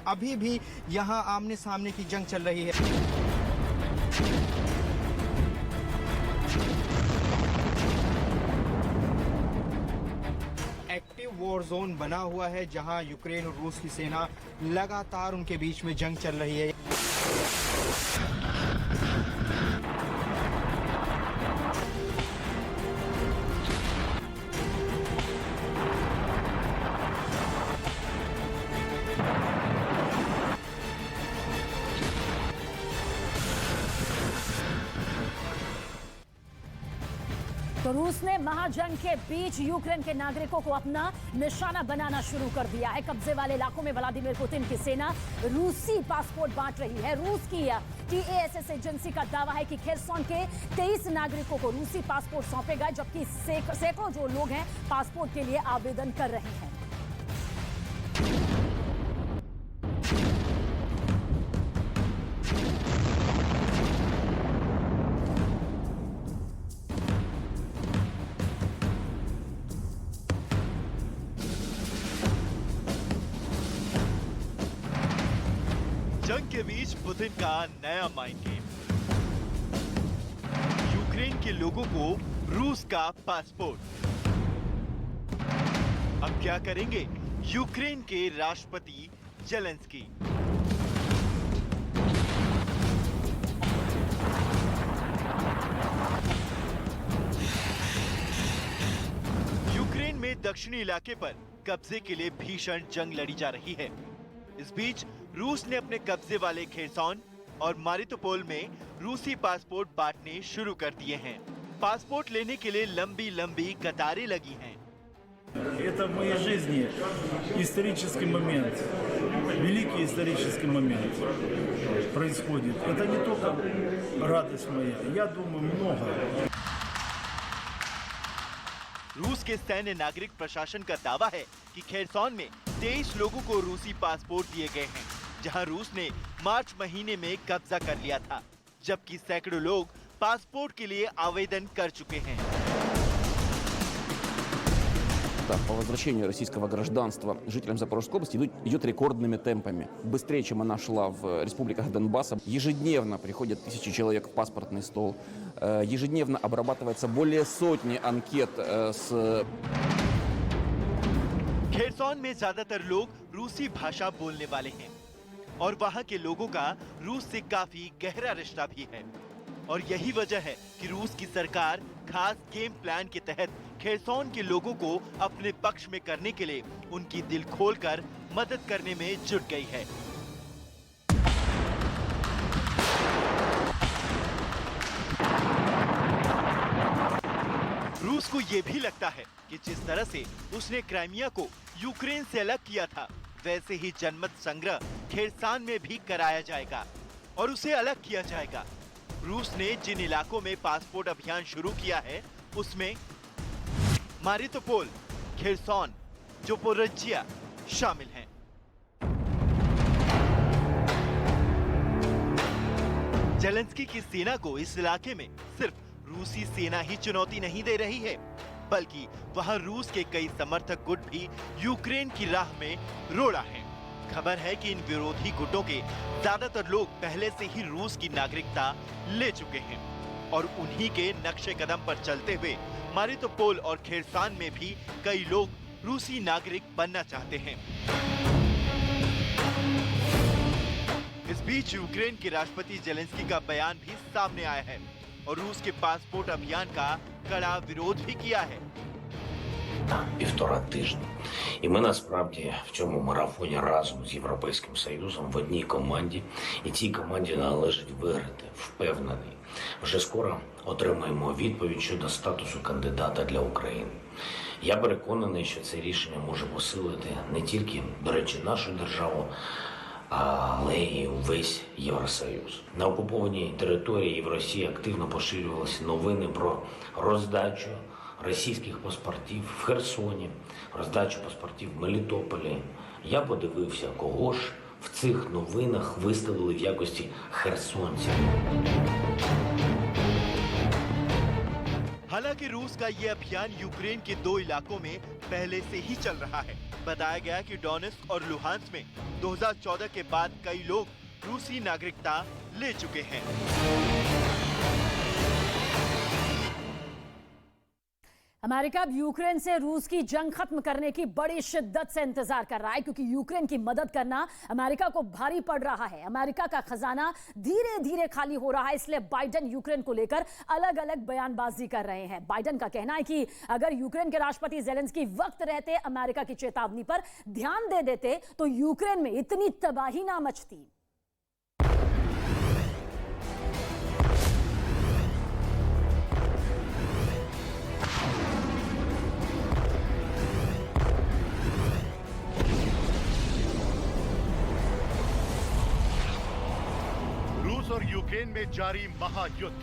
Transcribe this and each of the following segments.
अभी भी यहाँ आमने सामने की जंग चल रही है। एक्टिव वॉर जोन बना हुआ है जहां यूक्रेन और रूस की सेना लगातार उनके बीच में जंग चल रही है। तो रूस ने महाजंग के बीच यूक्रेन के नागरिकों को अपना निशाना बनाना शुरू कर दिया है। कब्जे वाले इलाकों में व्लादिमीर पुतिन की सेना रूसी पासपोर्ट बांट रही है। रूस की TASS एजेंसी का दावा है कि खेरसोन के 23 नागरिकों को रूसी पासपोर्ट सौंपे गए, जबकि सैकड़ों जो लोग हैं पासपोर्ट के लिए आवेदन कर रहे हैं। जंग के बीच पुतिन का नया माइंड गेम। यूक्रेन के लोगों को रूस का पासपोर्ट। अब क्या करेंगे यूक्रेन के राष्ट्रपति जेलेंस्की? यूक्रेन में दक्षिणी इलाके पर कब्जे के लिए भीषण जंग लड़ी जा रही है। इस बीच रूस ने अपने कब्जे वाले खेरसोन और मारितोपोल में रूसी पासपोर्ट बांटने शुरू कर दिए हैं। पासपोर्ट लेने के लिए लंबी लंबी कतारें लगी हैं। Это в моей жизни исторический момент, великий исторический момент происходит. Это не только радость моя, я думаю, много. रूस के सैन्य नागरिक प्रशासन का दावा है कि खेरसोन में 23 लोगों को रूसी पासपोर्ट दिए गए हैं, जहां रूस ने मार्च महीने में कब्जा कर लिया था, जबकि सैकड़ों लोग पासपोर्ट के लिए आवेदन कर चुके हैं। По возвращению российского гражданства жителям Запорожской области идет рекордными темпами. Быстрее, чем она шла в республиках Донбасса. Ежедневно приходят тысячи человек в паспортный стол. Ежедневно обрабатывается более сотни анкет с... खेरसोन में ज्यादातर लोग रूसी भाषा बोलने वाले हैं और वहां के लोगों का रूस से काफी गहरा रिश्ता भी है। और यही वजह है कि रूस की सरकार खास गेम प्लान के तहत खेरसोन के लोगों को अपने पक्ष में करने के लिए उनकी दिल खोलकर मदद करने में जुट गई है। रूस को यह भी लगता है कि जिस तरह से उसने क्राइमिया को यूक्रेन से अलग किया था, वैसे ही जनमत संग्रह खेरसान में भी कराया जाएगा और उसे अलग किया जाएगा। रूस ने जिन इलाकों में पासपोर्ट अभियान शुरू किया है, उसमें मारितोपोल, खेरसोन, ज़पोरिज्जिया शामिल हैं। जेलेंस्की की सेना को इस इलाके में सिर्फ रूसी सेना ही चुनौती नहीं दे रही है, बल्कि वहां रूस के कई समर्थक गुट भी यूक्रेन की राह में रोड़ा है। खबर है कि इन विरोधी गुटों के ज्यादातर लोग पहले से ही रूस की नागरिकता ले चुके हैं और उन्हीं के नक्शे कदम पर चलते हुए मारितोपोल और खेरसान में भी कई लोग रूसी नागरिक बनना चाहते हैं। इस बीच यूक्रेन के राष्ट्रपति जेलेंस्की का बयान भी सामने आया है और रूस के पासपोर्ट अभियान का कड़ा विरोध भी किया है। Півтора тижні. І ми насправді в цьому марафоні разом з Європейським Союзом в одній команді. І цій команді належить виграти, впевнений. Вже скоро отримаємо відповідь щодо статусу кандидата для України. Я переконаний, що це рішення може посилити не тільки, до речі, нашу державу, але й увесь Євросоюз. На окупованій території в Росії активно поширювалися новини про роздачу російських паспортів в Херсоні, роздачу паспортів в Мелітополі. Я подивився, кого ж в цих новинах виставили в якості херсонців. हालांकि रूस का ये अभियान यूक्रेन के 2 इलाकों में पहले से ही चल रहा है, बताया गया कि डोनेट्स्क और लुहांस्क में 2014 के बाद कई लोग रूसी नागरिकता ले चुके हैं। अमेरिका अब यूक्रेन से रूस की जंग खत्म करने की बड़ी शिद्दत से इंतजार कर रहा है, क्योंकि यूक्रेन की मदद करना अमेरिका को भारी पड़ रहा है। अमेरिका का खजाना धीरे धीरे खाली हो रहा है, इसलिए बाइडेन यूक्रेन को लेकर अलग अलग बयानबाजी कर रहे हैं। बाइडेन का कहना है कि अगर यूक्रेन के राष्ट्रपति ज़ेलेंस्की वक्त रहते अमेरिका की चेतावनी पर ध्यान दे देते तो यूक्रेन में इतनी तबाही ना मचती। रूस और यूक्रेन में जारी महायुद्ध।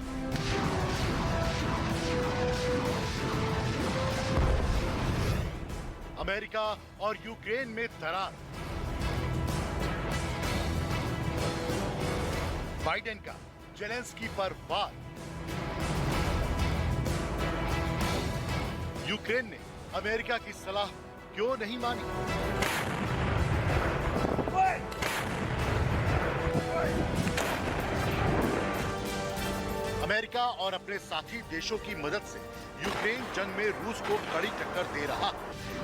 अमेरिका और यूक्रेन में दरार। बाइडेन का जेलेंस्की पर वार। यूक्रेन ने अमेरिका की सलाह क्यों नहीं मानी? अमेरिका और अपने साथी देशों की मदद से यूक्रेन जंग में रूस को कड़ी टक्कर दे रहा।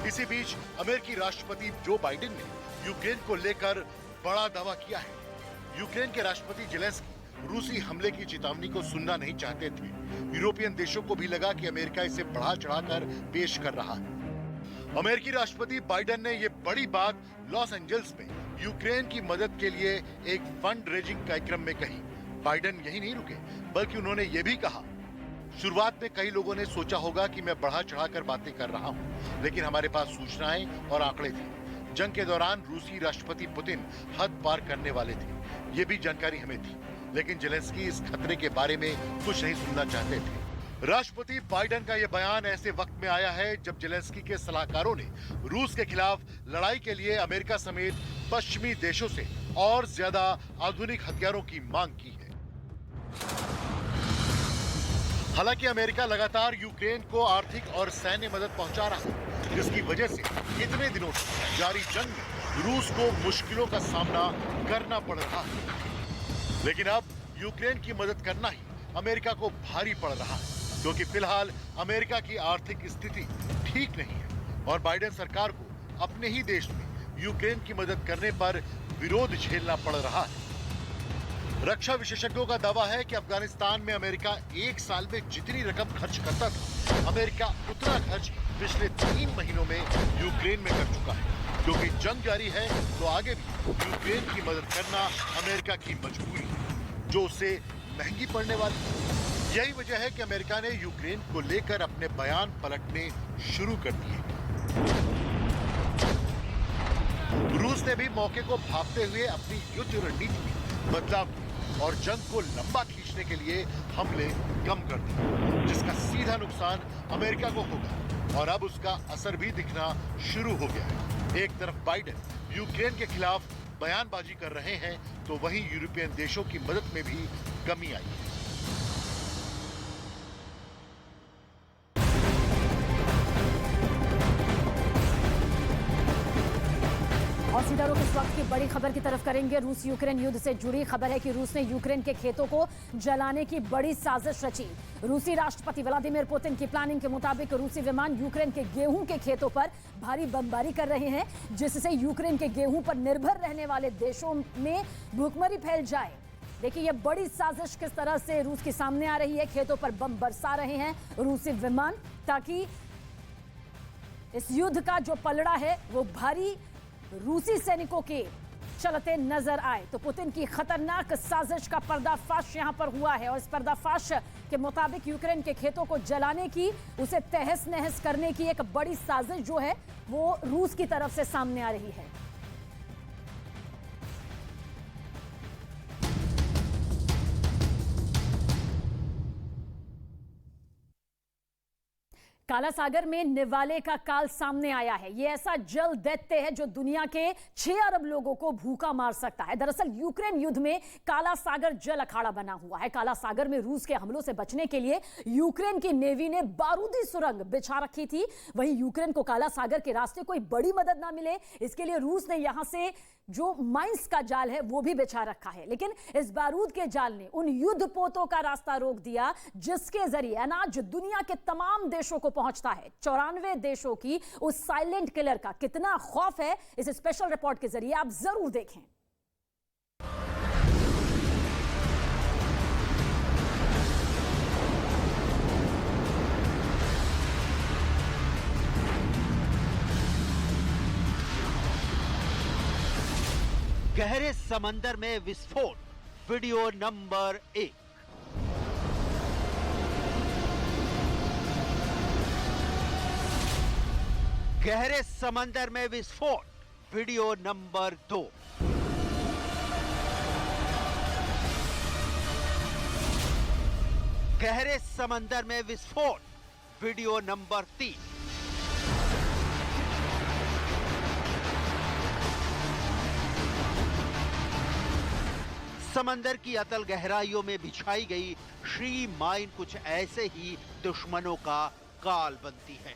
इसी बीच अमेरिकी राष्ट्रपति जो बाइडेन ने यूक्रेन को लेकर बड़ा दावा किया है। यूक्रेन के राष्ट्रपति जेलेंस्की रूसी हमले की चेतावनी को सुनना नहीं चाहते थे। यूरोपियन देशों को भी लगा कि अमेरिका इसे बढ़ा चढ़ाकर पेश कर रहा है। अमेरिकी राष्ट्रपति बाइडेन ने यह बड़ी बात लॉस एंजल्स में यूक्रेन की मदद के लिए एक फंड रेजिंग कार्यक्रम में कही। बाइडेन यही नहीं रुके, बल्कि उन्होंने ये भी कहा, शुरुआत में कई लोगों ने सोचा होगा कि मैं बढ़ा चढ़ाकर बातें कर रहा हूं, लेकिन हमारे पास सूचनाएं और आंकड़े थे। जंग के दौरान रूसी राष्ट्रपति पुतिन हद पार करने वाले थे, ये भी जानकारी हमें थी, लेकिन जेलेंस्की इस खतरे के बारे में कुछ नहीं सुनना चाहते थे। राष्ट्रपति बाइडेन का यह बयान ऐसे वक्त में आया है जब जेलेंस्की के सलाहकारों ने रूस के खिलाफ लड़ाई के लिए अमेरिका समेत पश्चिमी देशों से और ज्यादा आधुनिक हथियारों की मांग की है। हालांकि अमेरिका लगातार यूक्रेन को आर्थिक और सैन्य मदद पहुंचा रहा है, जिसकी वजह से इतने दिनों से जारी जंग में रूस को मुश्किलों का सामना करना पड़ रहा है। लेकिन अब यूक्रेन की मदद करना ही अमेरिका को भारी पड़ रहा है, क्योंकि फिलहाल अमेरिका की आर्थिक स्थिति ठीक नहीं है और बाइडेन सरकार को अपने ही देश में यूक्रेन की मदद करने पर विरोध झेलना पड़ रहा है। रक्षा विशेषज्ञों का दावा है कि अफगानिस्तान में अमेरिका एक साल में जितनी रकम खर्च करता था, अमेरिका उतना खर्च पिछले 3 महीनों में यूक्रेन में कर चुका है। क्योंकि जंग जारी है तो आगे भी यूक्रेन की मदद करना अमेरिका की मजबूरी है, जो उसे महंगी पड़ने वाली है। यही वजह है कि अमेरिका ने यूक्रेन को लेकर अपने बयान पलटने शुरू कर दिए। रूस ने भी मौके को भांपते हुए अपनी युद्ध रणनीति में बदलाव किया और जंग को लंबा खींचने के लिए हमले कम कर दिए, जिसका सीधा नुकसान अमेरिका को होगा और अब उसका असर भी दिखना शुरू हो गया है। एक तरफ बाइडेन यूक्रेन के खिलाफ बयानबाजी कर रहे हैं, तो वहीं यूरोपियन देशों की मदद में भी कमी आई है। और सीधा रुख इस वक्त की बड़ी खबर की तरफ करेंगे। रूस यूक्रेन युद्ध से जुड़ी खबर है कि रूस ने यूक्रेन के खेतों को जलाने की बड़ी साजिश रची। रूसी राष्ट्रपति व्लादिमीर पुतिन की प्लानिंग के मुताबिक रूसी विमान यूक्रेन के गेहूं के खेतों पर भारी बमबारी कर रहे हैं, जिससे यूक्रेन के गेहूं पर निर्भर रहने वाले देशों में भूखमरी फैल जाए। देखिए ये बड़ी साजिश किस तरह से रूस के सामने आ रही है। खेतों पर बम बरसा रहे हैं रूसी विमान, ताकि इस युद्ध का जो पलड़ा है वो भारी रूसी सैनिकों के चलते नजर आए। तो पुतिन की खतरनाक साजिश का पर्दाफाश यहां पर हुआ है और इस पर्दाफाश के मुताबिक यूक्रेन के खेतों को जलाने की, उसे तहस नहस करने की एक बड़ी साजिश जो है वो रूस की तरफ से सामने आ रही है। काला सागर में निवाले का काल सामने आया है। ये ऐसा जल दैत्य है जो दुनिया के 6 अरब लोगों को भूखा मार सकता है। दरअसल यूक्रेन युद्ध में काला सागर जल अखाड़ा बना हुआ है। काला सागर में रूस के हमलों से बचने के लिए यूक्रेन की नेवी ने बारूदी सुरंग बिछा रखी थी। वहीं यूक्रेन को काला सागर के रास्ते कोई बड़ी मदद ना मिले, इसके लिए रूस ने यहां से जो माइंस का जाल है वो भी बिछा रखा है। लेकिन इस बारूद के जाल ने उन युद्ध पोतों का रास्ता रोक दिया जिसके जरिए अनाज दुनिया के तमाम देशों को पहुंचता है। 94 देशों की उस साइलेंट किलर का कितना खौफ है, इस स्पेशल रिपोर्ट के जरिए आप जरूर देखें। गहरे समंदर में विस्फोट, वीडियो नंबर 1। गहरे समंदर में विस्फोट, वीडियो नंबर 2। गहरे समंदर में विस्फोट, वीडियो नंबर 3। समंदर की अतल गहराइयों में बिछाई गई श्री माइन कुछ ऐसे ही दुश्मनों का काल बनती है।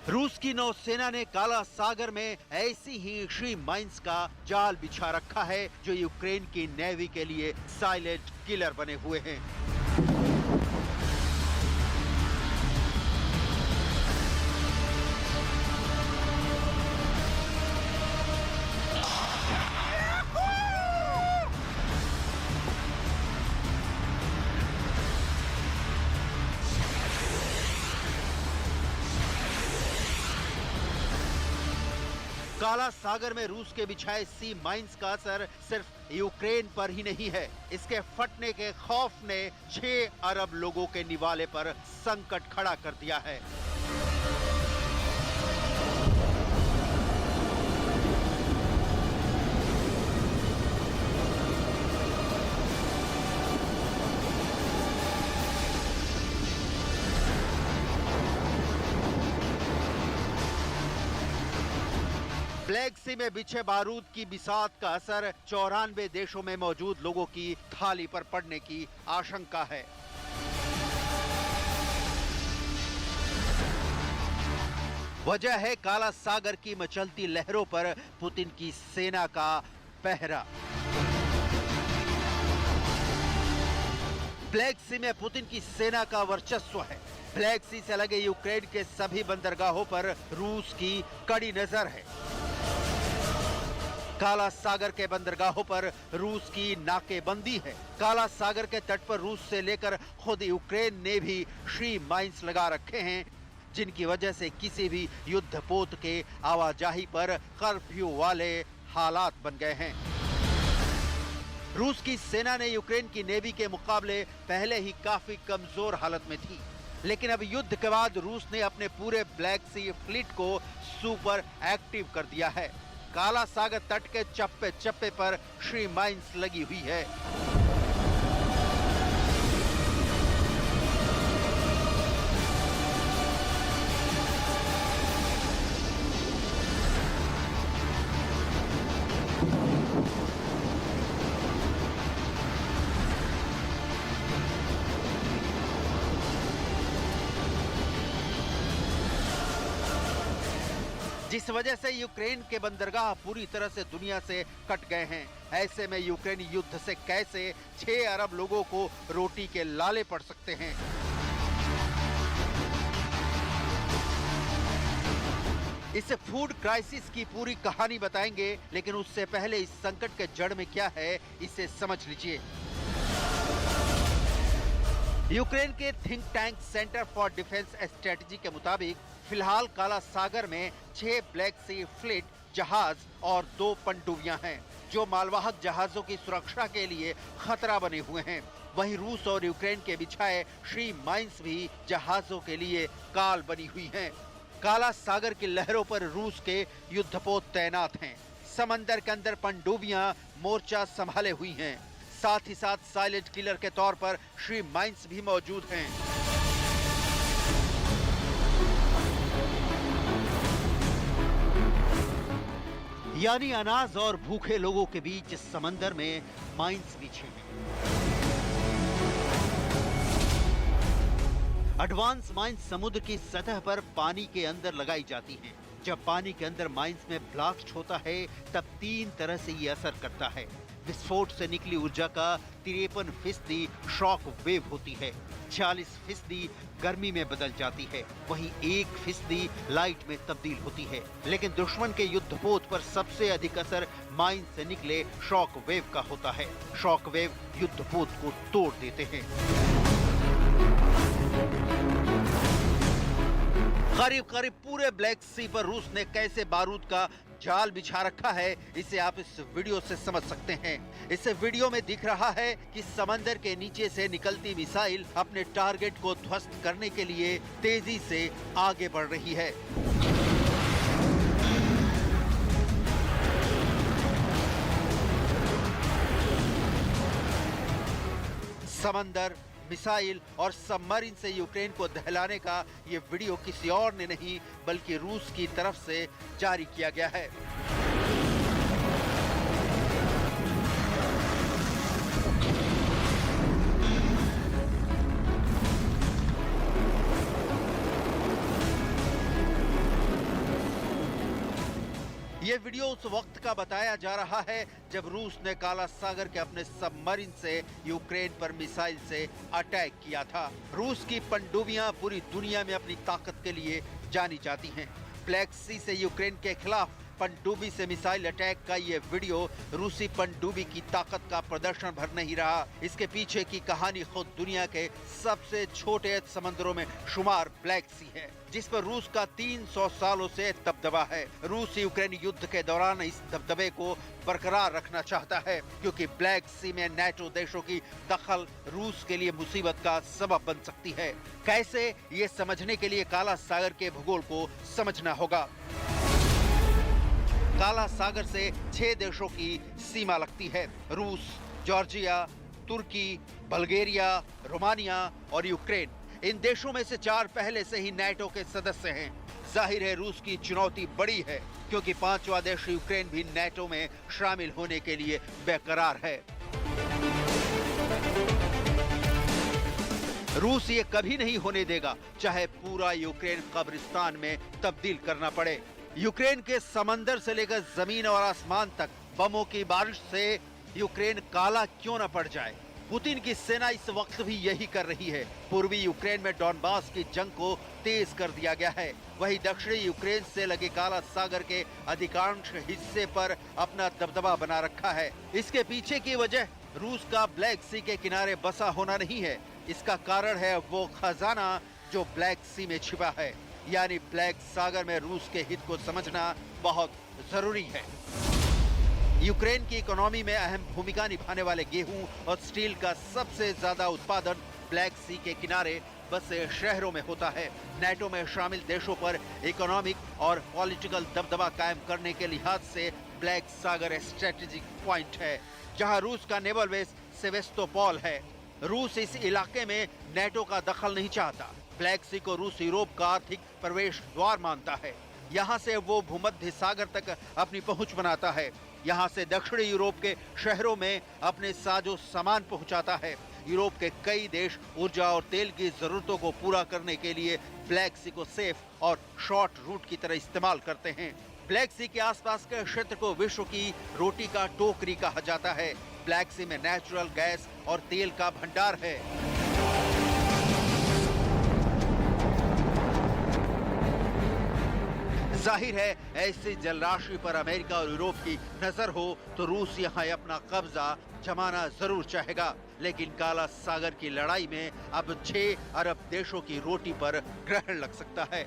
रूस की नौसेना ने काला सागर में ऐसी ही श्री माइंस का जाल बिछा रखा है जो यूक्रेन की नेवी के लिए साइलेंट किलर बने हुए हैं। काला सागर में रूस के बिछाए सी माइंस का असर सिर्फ यूक्रेन पर ही नहीं है। इसके फटने के खौफ ने 6 अरब लोगों के निवाले पर संकट खड़ा कर दिया है। ब्लैक सी में बिछे बारूद की बिसात का असर 94 देशों में मौजूद लोगों की थाली पर पड़ने की आशंका है। वजह है काला सागर की मचलती लहरों पर पुतिन की सेना का पहरा। ब्लैक सी में पुतिन की सेना का वर्चस्व है। ब्लैक सी से लगे यूक्रेन के सभी बंदरगाहों पर रूस की कड़ी नजर है। काला सागर के बंदरगाहों पर रूस की नाकेबंदी है। काला सागर के तट पर रूस से लेकर खुद यूक्रेन ने भी श्री माइंस लगा रखे हैं, जिनकी वजह से किसी भी युद्धपोत के आवाजाही पर कर्फ्यू वाले हालात बन गए हैं। रूस की सेना ने यूक्रेन की नेवी के मुकाबले पहले ही काफी कमजोर हालत में थी, लेकिन अब युद्ध के बाद रूस ने अपने पूरे ब्लैक सी फ्लीट को सुपर एक्टिव कर दिया है। काला सागर तट के चप्पे चप्पे पर श्री माइंस लगी हुई है। जिस वजह से यूक्रेन के बंदरगाह पूरी तरह से दुनिया से कट गए हैं। ऐसे में यूक्रेन युद्ध से कैसे 6 अरब लोगों को रोटी के लाले पड़ सकते हैं। इस फूड क्राइसिस की पूरी कहानी बताएंगे, लेकिन उससे पहले इस संकट के जड़ में क्या है इसे समझ लीजिए। यूक्रेन के think tank centre for defence strategy के मुताबिक फिलहाल काला सागर में 6 ब्लैक सी फ्लीट जहाज और 2 पनडुब्बियां हैं, जो मालवाहक जहाजों की सुरक्षा के लिए खतरा बने हुए हैं। वहीं रूस और यूक्रेन के बिछाए श्री माइंस भी जहाजों के लिए काल बनी हुई हैं। काला सागर की लहरों पर रूस के युद्धपोत तैनात हैं। समंदर के अंदर पनडुब्बियां मोर्चा संभाले हुई हैं। साथ ही साथ साइलेंट किलर के तौर पर श्री माइंस भी मौजूद हैं। यानी अनाज और भूखे लोगों के बीच इस समंदर में माइंस बिछे हैं। एडवांस माइंस समुद्र की सतह पर पानी के अंदर लगाई जाती हैं। जब पानी के अंदर माइंस में ब्लास्ट होता है तब 3 तरह से ये असर करता है। विस्फोट से निकली ऊर्जा का 53% शॉक वेव होती है, 46% गर्मी में बदल जाती है, वहीं 1% लाइट में तब्दील होती है। लेकिन दुश्मन के युद्धपोत पर सबसे अधिक असर माइन से निकले शॉक वेव का होता है। शॉक वेव युद्धपोत को तोड़ देते हैं। करीब करीब पूरे ब्लैक सी पर रूस ने कैसे बारूद का जाल बिछा रखा है, इसे आप इस वीडियो से समझ सकते हैं। इस वीडियो में दिख रहा है कि समंदर के नीचे से निकलती मिसाइल अपने टारगेट को ध्वस्त करने के लिए तेजी से आगे बढ़ रही है। समंदर, मिसाइल और सबमरीन से यूक्रेन को दहलाने का ये वीडियो किसी और ने नहीं बल्कि रूस की तरफ से जारी किया गया है। ये वीडियो उस वक्त का बताया जा रहा है जब रूस ने काला सागर के अपने सबमरीन से यूक्रेन पर मिसाइल से अटैक किया था। रूस की पनडुब्बियां पूरी दुनिया में अपनी ताकत के लिए जानी जाती हैं। ब्लैक सी से यूक्रेन के खिलाफ पनडुब्बी से मिसाइल अटैक का ये वीडियो रूसी पनडुब्बी की ताकत का प्रदर्शन भर नहीं रहा। इसके पीछे की कहानी खुद दुनिया के सबसे छोटे समंदरों में शुमार ब्लैक सी है, जिस पर रूस का 300 सालों से दबदबा है। रूस यूक्रेन युद्ध के दौरान इस दबदबे को बरकरार रखना चाहता है, क्योंकि ब्लैक सी में नेटो देशों की दखल रूस के लिए मुसीबत का सबब बन सकती है। कैसे, ये समझने के लिए काला सागर के भूगोल को समझना होगा। काला सागर से 6 देशों की सीमा लगती है: रूस, जॉर्जिया, तुर्की, बल्गेरिया, रोमानिया और यूक्रेन। इन देशों में से 4 पहले से ही नेटो के सदस्य हैं। जाहिर है रूस की चुनौती बड़ी है, क्योंकि 5वां देश यूक्रेन भी नेटो में शामिल होने के लिए बेकरार है। रूस ये कभी नहीं होने देगा, चाहे पूरा यूक्रेन कब्रिस्तान में तब्दील करना पड़े। यूक्रेन के समंदर से लेकर जमीन और आसमान तक बमों की बारिश से यूक्रेन काला क्यों न पड़ जाए। पुतिन की सेना इस वक्त भी यही कर रही है। पूर्वी यूक्रेन में डॉनबास की जंग को तेज कर दिया गया है। वहीं दक्षिणी यूक्रेन से लगे काला सागर के अधिकांश हिस्से पर अपना दबदबा बना रखा है। इसके पीछे की वजह रूस का ब्लैक सी के किनारे बसा होना नहीं है। इसका कारण है वो खजाना जो ब्लैक सी में छिपा है। यानी ब्लैक सागर में रूस के हित को समझना बहुत जरूरी है। यूक्रेन की इकोनॉमी में अहम भूमिका निभाने वाले गेहूं और स्टील का सबसे ज्यादा उत्पादन ब्लैक सी के किनारे बसे शहरों में होता है। नेटो में शामिल देशों पर इकोनॉमिक और पॉलिटिकल दबदबा कायम करने के लिहाज से ब्लैक सागर स्ट्रेटेजिक पॉइंट है, जहां रूस का नेवल बेस सेवेस्तोपोल है। रूस इस इलाके में नेटो का दखल नहीं चाहता। ब्लैक सी को रूस यूरोप का आर्थिक प्रवेश द्वार मानता है। यहाँ से वो भूमध्य सागर तक अपनी पहुंच बनाता है। यहाँ से दक्षिणी यूरोप के शहरों में अपने साजो सामान पहुंचाता है। यूरोप के कई देश ऊर्जा और तेल की जरूरतों को पूरा करने के लिए ब्लैक सी को सेफ और शॉर्ट रूट की तरह इस्तेमाल करते हैं। ब्लैक सी के आसपास के क्षेत्र को विश्व की रोटी का टोकरी कहा जाता है। ब्लैक सी में नेचुरल गैस और तेल का भंडार है। जाहिर है ऐसी जलराशि पर अमेरिका और यूरोप की नजर हो तो रूस यहाँ अपना कब्जा जमाना जरूर चाहेगा। लेकिन काला सागर की लड़ाई में अब 6 अरब देशों की रोटी पर ग्रहण लग सकता है।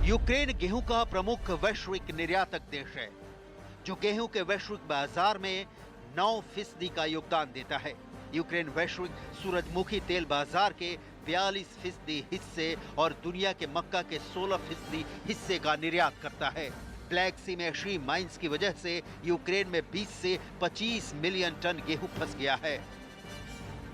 यूक्रेन गेहूं का प्रमुख वैश्विक निर्यातक देश है, जो गेहूं के वैश्विक बाजार में 9% का योगदान देता है। यूक्रेन वैश्विक सूरजमुखी तेल बाजार के 42% हिस्से और दुनिया के मक्का के 16% हिस्से का निर्यात करता है। ब्लैक सी में शी माइंस की वजह से यूक्रेन में 20 से 25 मिलियन टन गेहूं फंस गया है।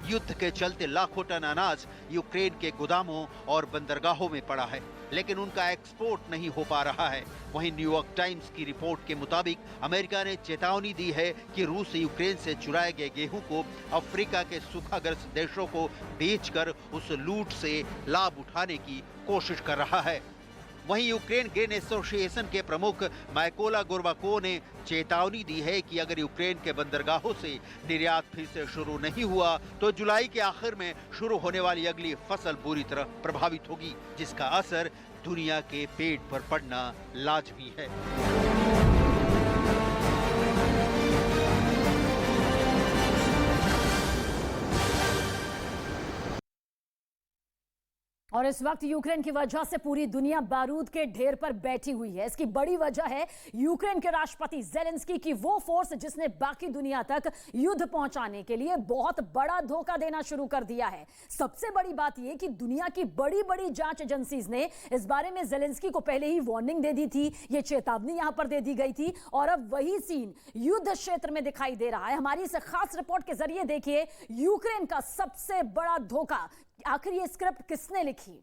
युद्ध के चलते लाखों टन अनाज यूक्रेन के गोदामों और बंदरगाहों में पड़ा है, लेकिन उनका एक्सपोर्ट नहीं हो पा रहा है। वहीं न्यूयॉर्क टाइम्स की रिपोर्ट के मुताबिक अमेरिका ने चेतावनी दी है कि रूस यूक्रेन से चुराए गए गेहूं को अफ्रीका के सूखाग्रस्त देशों को बेचकर उस लूट से लाभ उठाने की कोशिश कर रहा है। वहीं यूक्रेन ग्रेन एसोसिएशन के प्रमुख माइकोला गोर्बाको ने चेतावनी दी है कि अगर यूक्रेन के बंदरगाहों से निर्यात फिर से शुरू नहीं हुआ तो जुलाई के आखिर में शुरू होने वाली अगली फसल बुरी तरह प्रभावित होगी, जिसका असर दुनिया के पेट पर पड़ना लाजमी है। और इस वक्त यूक्रेन की वजह से पूरी दुनिया बारूद के ढेर पर बैठी हुई है। इसकी बड़ी वजह है यूक्रेन के राष्ट्रपति जेलेंस्की की वो फोर्स जिसने बाकी दुनिया तक युद्ध पहुंचाने के लिए बहुत बड़ा धोखा देना शुरू कर दिया है। सबसे बड़ी बात यह कि दुनिया की बड़ी बड़ी जांच एजेंसीज ने इस बारे में जेलेंस्की को पहले ही वार्निंग दे दी थी, ये चेतावनी यहां पर दे दी गई थी और अब वही सीन युद्ध क्षेत्र में दिखाई दे रहा है। हमारी इस खास रिपोर्ट के जरिए देखिए यूक्रेन का सबसे बड़ा धोखा। आखिर ये स्क्रिप्ट किसने लिखी?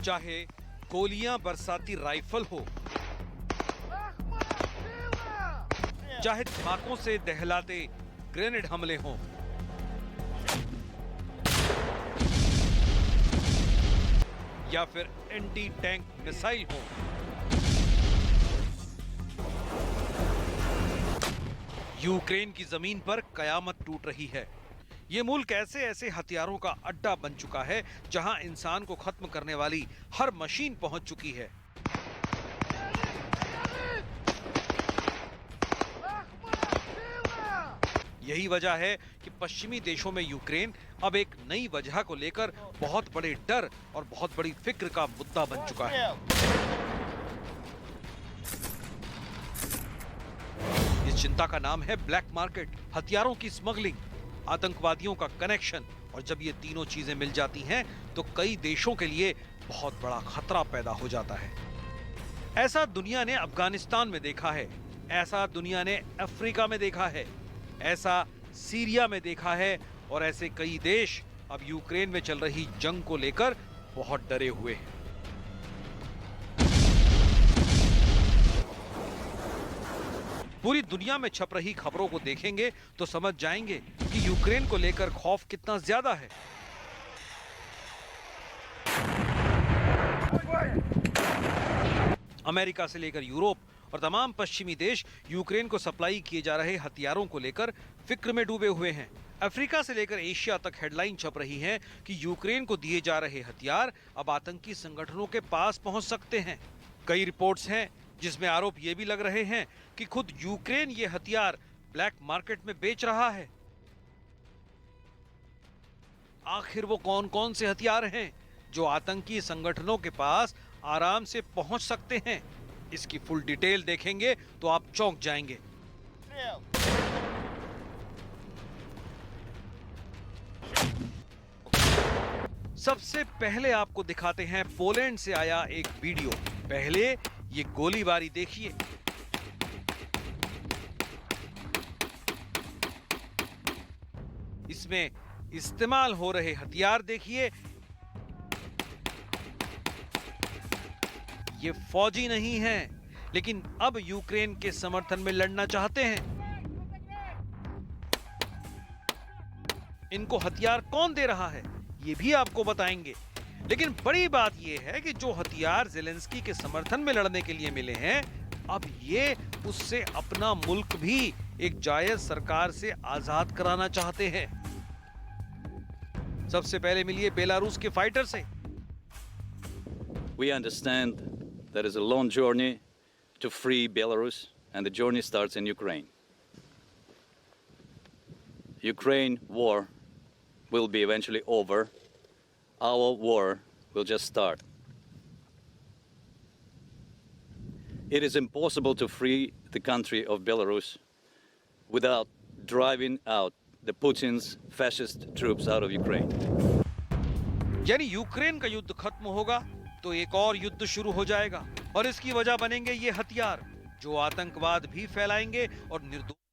चाहे गोलियां बरसाती राइफल हो, चाहे धमाकों से दहलाते ग्रेनेड हमले हों, या फिर एंटी टैंक मिसाइल हों, यूक्रेन की जमीन पर कयामत टूट रही है। ये मुल्क ऐसे ऐसे हथियारों का अड्डा बन चुका है जहां इंसान को खत्म करने वाली हर मशीन पहुंच चुकी है। यही वजह है कि पश्चिमी देशों में यूक्रेन अब एक नई वजह को लेकर बहुत बड़े डर और बहुत बड़ी फिक्र का मुद्दा बन चुका है। इस चिंता का नाम है ब्लैक मार्केट, हथियारों की स्मगलिंग, आतंकवादियों का कनेक्शन। और जब ये तीनों चीजें मिल जाती हैं तो कई देशों के लिए बहुत बड़ा खतरा पैदा हो जाता है। ऐसा दुनिया ने अफगानिस्तान में देखा है, ऐसा दुनिया ने अफ्रीका में देखा है, ऐसा सीरिया में देखा है और ऐसे कई देश अब यूक्रेन में चल रही जंग को लेकर बहुत डरे हुए हैं। पूरी दुनिया में छप रही खबरों को देखेंगे तो समझ जाएंगे कि यूक्रेन को लेकर खौफ कितना ज्यादा है। अमेरिका से लेकर यूरोप और तमाम पश्चिमी देश यूक्रेन को सप्लाई किए जा रहे हथियारों को लेकर फिक्र में डूबे हुए हैं। अफ्रीका से लेकर एशिया तक हेडलाइन छप रही है कि यूक्रेन को दिए जा रहे हथियार अब आतंकी संगठनों के पास पहुंच सकते हैं। कई रिपोर्ट्स हैं जिसमें आरोप ये भी लग रहे हैं कि खुद यूक्रेन ये हथियार ब्लैक मार्केट में बेच रहा है। आखिर वो कौन कौन से हथियार हैं जो आतंकी संगठनों के पास आराम से पहुंच सकते हैं? इसकी फुल डिटेल देखेंगे तो आप चौंक जाएंगे। सबसे पहले आपको दिखाते हैं पोलैंड से आया एक वीडियो। पहले ये गोलीबारी देखिए। इसमें इस्तेमाल हो रहे हथियार देखिए। ये फौजी नहीं हैं, लेकिन अब यूक्रेन के समर्थन में लड़ना चाहते हैं। इनको हथियार कौन दे रहा है ये भी आपको बताएंगे। लेकिन बड़ी बात यह है कि जो हथियार जेलेंस्की के समर्थन में लड़ने के लिए मिले हैं, अब ये उससे अपना मुल्क भी एक जायज सरकार से आजाद कराना चाहते हैं। सबसे पहले मिलिए बेलारूस के फाइटर से। We understand there is a long journey to free Belarus, and the journey starts in Ukraine. Ukraine war will be eventually over, our war will just start. It is impossible to free the country of Belarus without driving out the Putin's fascist troops out of Ukraine. यानी Ukraine का युद्ध खत्म होगा तो एक और युद्ध शुरू हो जाएगा और इसकी वजह बनेंगे ये हथियार जो आतंकवाद भी फैलाएंगे और निर्दोष